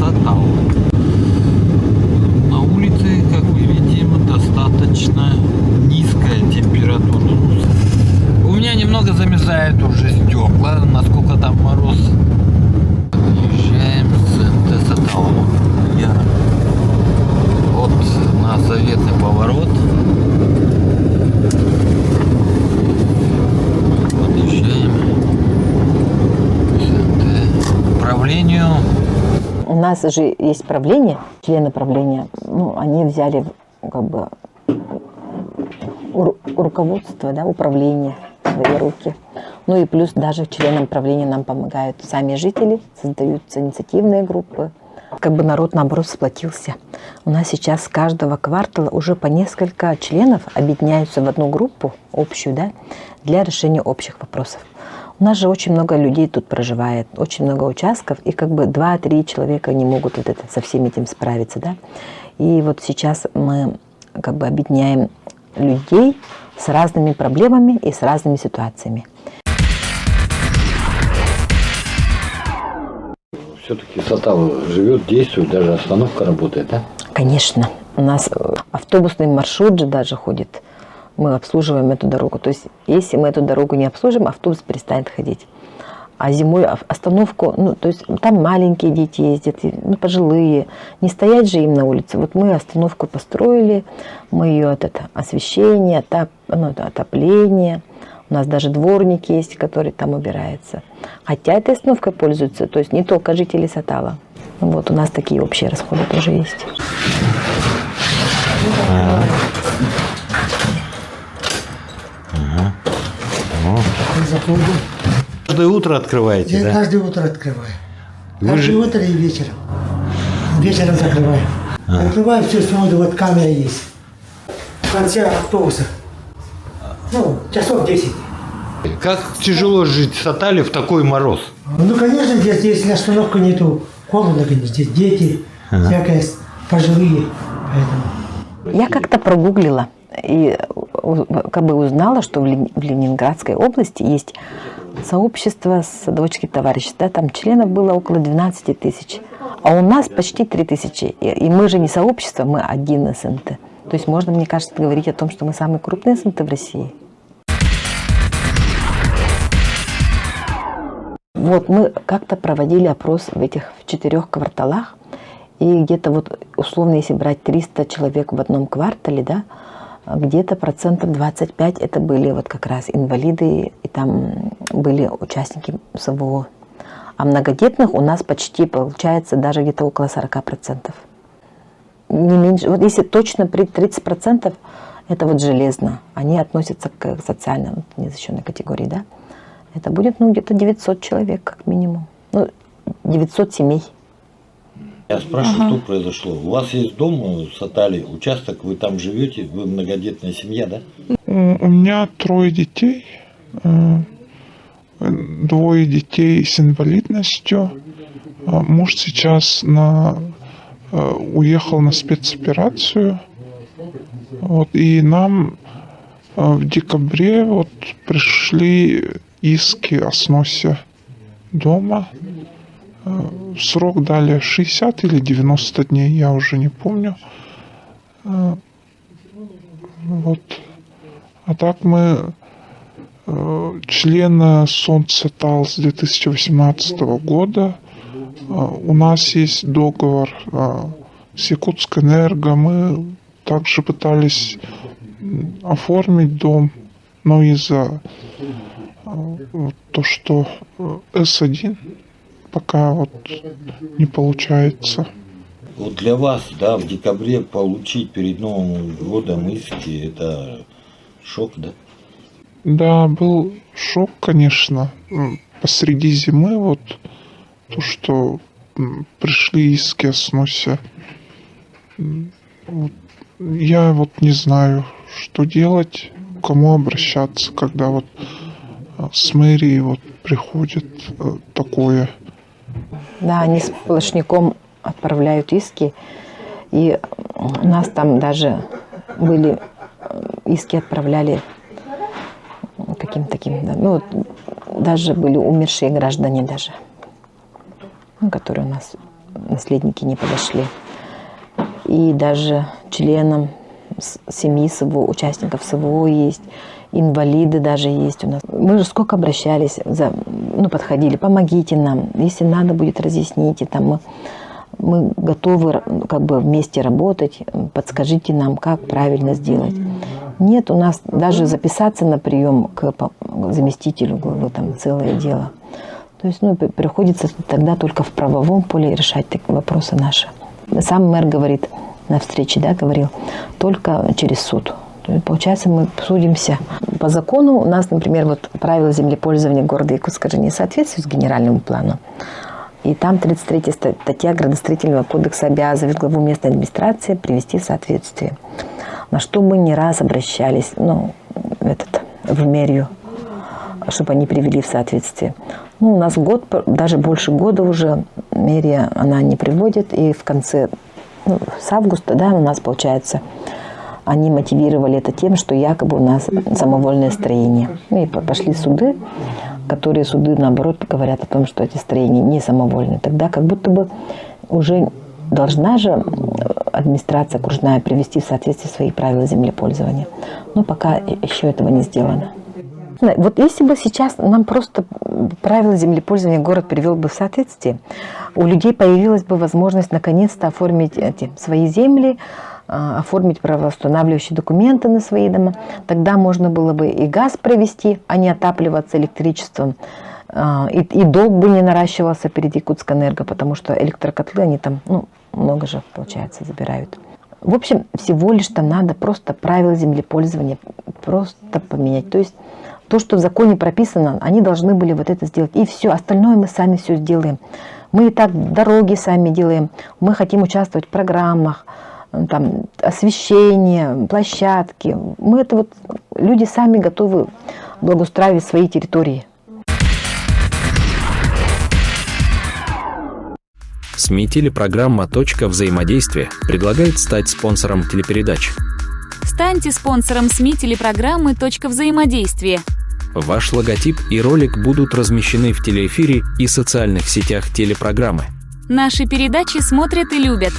Сатал. На улице, как мы видим, достаточно низкая температура. У меня немного замерзает уже стекла, насколько там мороз. Подъезжаем в центр Сатала. Вот на заветный поворот. Подъезжаем к правлению. У нас же есть правление, члены правления, ну, они взяли как бы руководство, да, управление в свои руки. Ну и плюс даже членам правления нам помогают сами жители, создаются инициативные группы. Как бы народ, наоборот, сплотился. У нас сейчас с каждого квартала уже по несколько членов объединяются в одну группу общую, да, для решения общих вопросов. У нас же очень много людей тут проживает, очень много участков, и как бы 2-3 человека не могут вот это, со всем этим справиться, да. И вот сейчас мы как бы объединяем людей с разными проблемами и с разными ситуациями. Все-таки Сатал живет, действует, даже остановка работает, да? Конечно. У нас автобусный маршрут же даже ходит. Мы обслуживаем эту дорогу. То есть, если мы эту дорогу не обслужим, автобус перестанет ходить. А зимой остановку, ну, то есть там маленькие дети ездят, ну, пожилые. Не стоять же им на улице. Вот мы остановку построили, мы ее от это, освещение, отопление. У нас даже дворник есть, который там убирается. Хотя этой остановкой пользуются, то есть не только жители Сатала. Вот у нас такие общие расходы тоже есть. Каждое утро открываете, да? Каждое утро открываю. Каждое утро и вечером. Вечером закрываю. Открываю все, смотрю, вот камера есть. В конце автобуса. Ну, часов 10. Как тяжело жить в Сатале в такой мороз? Ну, конечно, здесь, если остановка нету, холодно, конечно. Здесь дети, всякое, пожилые. Поэтому. Я как-то прогуглила и как бы узнала, что в Ленинградской области есть сообщество садоводческих товариществ. Да, там членов было около 12 тысяч. А у нас почти 3 тысячи. И мы же не сообщество, мы один СНТ. То есть можно, мне кажется, говорить о том, что мы самый крупный СНТ в России. Вот мы как-то проводили опрос в 4 кварталах, и где-то вот условно, если брать 300 человек в одном квартале, да, где-то 25% это были вот как раз инвалиды, и там были участники СВО. А многодетных у нас почти получается даже где-то около 40%. Не меньше, вот если точно 30%, это вот железно. Они относятся к социально незащищенной категории, да. Это будет, ну, где-то 900 человек, как минимум. Ну, 900 семей. Я спрашиваю, что произошло. У вас есть дом в Сатале, участок, вы там живете, вы многодетная семья, да? У меня 3 детей, 2 детей с инвалидностью. Муж сейчас уехал на спецоперацию. Вот, и нам в декабре вот пришли иски о сносе дома. Срок дали 60 или 90 дней, я уже не помню. Вот. А так мы члены Сатал с 2018 года. У нас есть договор с Якутскэнерго. Мы также пытались оформить дом, но из-за то, что С1 пока вот не получается. Вот для вас, да, в декабре получить перед Новым годом иски, это шок, да? Да, был шок, конечно. Посреди зимы вот то, что пришли иски о сносе. Вот, я вот не знаю, что делать, к кому обращаться, когда вот с мэрии вот приходит такое. Да, они сплошняком отправляют иски. И у нас там даже были иски отправляли каким-то таким, да, ну, даже были умершие граждане даже, которые у нас наследники не подошли. И даже членам семьи СВО, участников СВО есть, инвалиды даже есть у нас. Мы же сколько обращались, подходили, помогите нам, если надо будет, разъясните, там мы готовы как бы вместе работать, подскажите нам, как правильно сделать. Нет, у нас даже записаться на прием к заместителю главы, там целое дело. То есть, приходится тогда только в правовом поле решать такие вопросы наши. Сам мэр говорит на встрече, говорил, только через суд. То есть, получается, мы судимся. По закону у нас, например, правила землепользования города Якутска же не соответствуют генеральному плану. И там 33 статья Градостроительного кодекса обязывает главу местной администрации привести в соответствие. На что мы не раз обращались, в мэрию, чтобы они привели в соответствие. У нас год, даже больше года уже мэрия, она не приводит. И в конце, с августа, у нас, получается, они мотивировали это тем, что якобы у нас самовольное строение. И пошли суды, которые суды, наоборот, говорят о том, что эти строения не самовольные. Тогда как будто бы уже должна же администрация окружная привести в соответствие свои правила землепользования. Но пока еще этого не сделано. Если бы сейчас нам просто правила землепользования город привел бы в соответствие, у людей появилась бы возможность наконец-то оформить свои земли, оформить правоустанавливающие документы на свои дома. Тогда можно было бы и газ провести, а не отапливаться электричеством. И долг бы не наращивался перед Якутскэнерго, потому что электрокотлы, они там, много же, получается, забирают. В общем, всего лишь там надо просто правила землепользования просто поменять. То есть то, что в законе прописано, они должны были это сделать. И все, остальное мы сами все сделаем. Мы и так дороги сами делаем. Мы хотим участвовать в программах, там, освещение, площадки. Люди сами готовы благоустраивать свои территории. СМИ телепрограмма «Точка взаимодействия» предлагает стать спонсором телепередач. Станьте спонсором СМИ телепрограммы «Точка взаимодействия». Ваш логотип и ролик будут размещены в телеэфире и социальных сетях телепрограммы. Наши передачи смотрят и любят.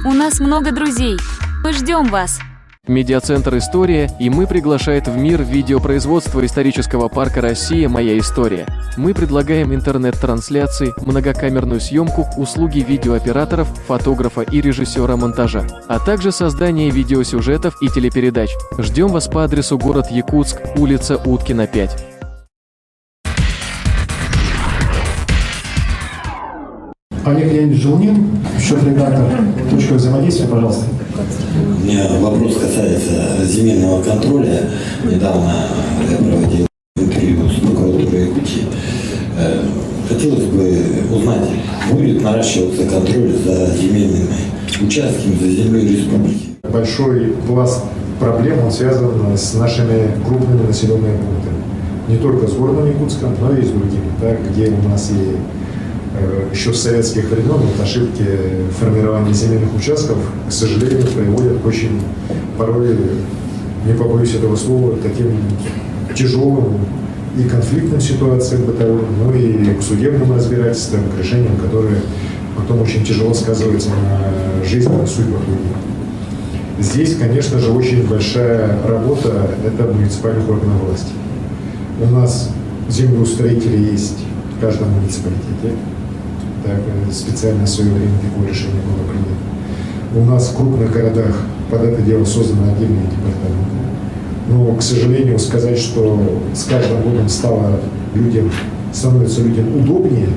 У нас много друзей. Мы ждем вас. Медиацентр «История» и мы приглашает в мир видеопроизводства исторического парка «Россия. Моя история». Мы предлагаем интернет-трансляции, многокамерную съемку, услуги видеооператоров, фотографа и режиссера монтажа, а также создание видеосюжетов и телепередач. Ждем вас по адресу город Якутск, улица Уткина, 5. Олег Леонидович Желнин, счет-редактор «Точка взаимодействия», пожалуйста. У меня вопрос касается земельного контроля. Недавно я проводил интервью с прокуратурой Якутии. Хотелось бы узнать, будет наращиваться контроль за земельными участками, за землей республики? Большой пласт проблем, он связан с нашими крупными населенными пунктами. Не только с городом Якутском, но и с другими, где у нас и еще с советских времен ошибки формирования земельных участков, к сожалению, приводят к очень порой, не побоюсь этого слова, таким тяжелым и конфликтным ситуациям бытовым, но и к судебным разбирательствам, к решениям, которые потом очень тяжело сказываются на жизненных судьбах людей. Здесь, конечно же, очень большая работа – это муниципальных органов власти. У нас землеустроители есть в каждом муниципалитете. Специально в свое время такое решение было принято. У нас в крупных городах под это дело созданы отдельные департаменты. Но, к сожалению, сказать, что с каждым годом становится людям удобнее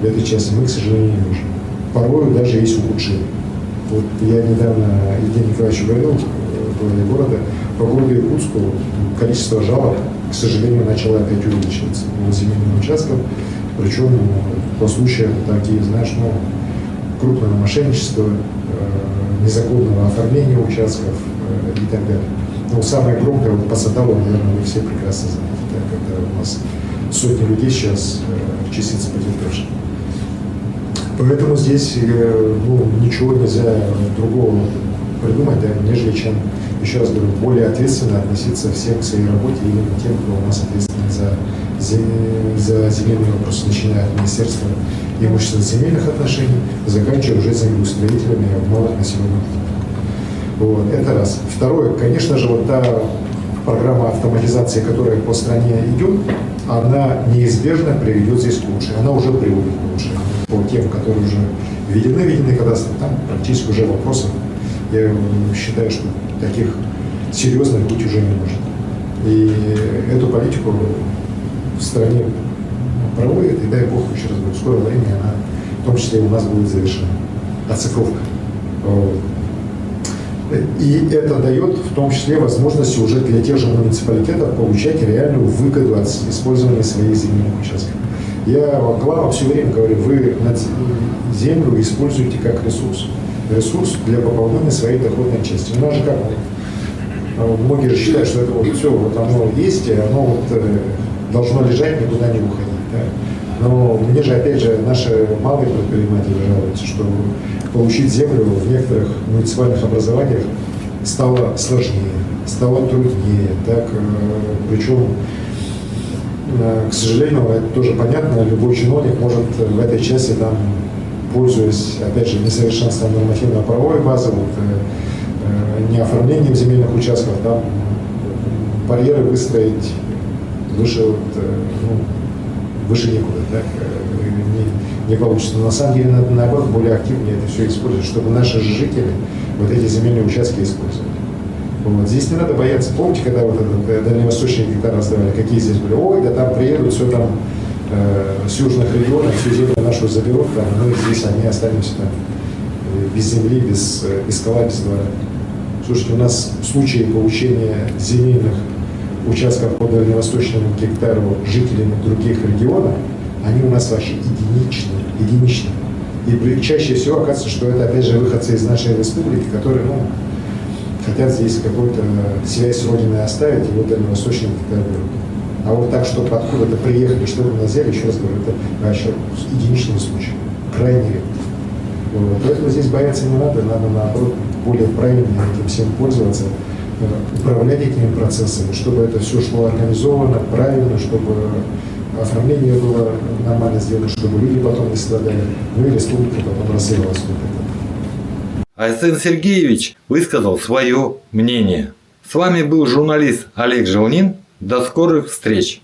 в этой части, мы, к сожалению, не можем. Порой даже есть ухудшение. Я недавно Евгению Николаевичу говорил, в главе города, по городу Якутску количество жалоб, к сожалению, начало опять увеличиваться по земельным участкам. Причем по случаям такие, крупного мошенничества, незаконного оформления участков и так далее. Самое громкое по Садалу, наверное, вы все прекрасно знаете, когда у нас сотни людей сейчас числится потерпевших. Поэтому здесь ничего нельзя другого придумать, нежели чем, еще раз говорю, более ответственно относиться всем к своей работе, именно тем, кто у нас ответственен за земельные вопросы, начиная от Министерства имущественных земельных отношений, заканчивая уже землеустроителями в малых населенных пунктах. Вот, это раз. Второе, конечно же, вот та программа автоматизации, которая по стране идет, она неизбежно приведет здесь к улучшению. Она уже приводит к улучшению. По тем, которые уже введены кадастры, там практически уже вопросов. Я считаю, что таких серьезных быть уже не может. И эту политику в стране проводит, и дай бог, еще раз говорю, в скором времени она, в том числе, у нас будет завершена. Оцифровка. И это дает в том числе возможности уже для тех же муниципалитетов получать реальную выгоду от использования своих земельных участков. Я главам все время говорю, вы землю используете как ресурс. Ресурс для пополнения своей доходной части. У нас же как, многие же считают, что это вот все, вот оно есть, и оно вот должно лежать, никуда не уходить. Да? Но мне же, опять же, наши малые предприниматели жалуются, что получить землю в некоторых муниципальных образованиях стало сложнее, стало труднее. Так, причем, к сожалению, это тоже понятно, любой чиновник может в этой части, там, пользуясь, опять же, несовершенством нормативно-правовой базы, вот, не оформлением земельных участков, там, барьеры выстроить выше, вот, выше некуда, так, не получится. Но на самом деле надо, наоборот, более активно это все использовать, чтобы наши жители вот эти земельные участки использовали. Вот. Здесь не надо бояться. Помните, когда вот этот дальневосточный гектар раздавали, какие здесь были? Ой, да там приедут, все там с южных регионов, всю землю нашу заберут, там, ну и здесь они останемся там без земли, без скала, без двора. Слушайте, у нас в случае получения земельных участков по дальневосточному гектару жителями других регионов, они у нас вообще единичные. И чаще всего оказывается, что это опять же выходцы из нашей республики, которые, хотят здесь какую-то связь с родиной оставить, и вот дальневосточный гектар берут. А вот так, чтобы откуда-то приехали, что-то на взяли, еще раз говорю, это вообще единичный случай, крайне редко. Вот. Поэтому здесь бояться не надо наоборот более правильно этим всем пользоваться, управлять этими процессами, чтобы это все шло организованно, правильно, чтобы оформление было нормально сделано, чтобы люди потом не страдали, ну и республика потом развивалась. Айсен Сергеевич высказал свое мнение. С вами был журналист Олег Желнин. До скорых встреч!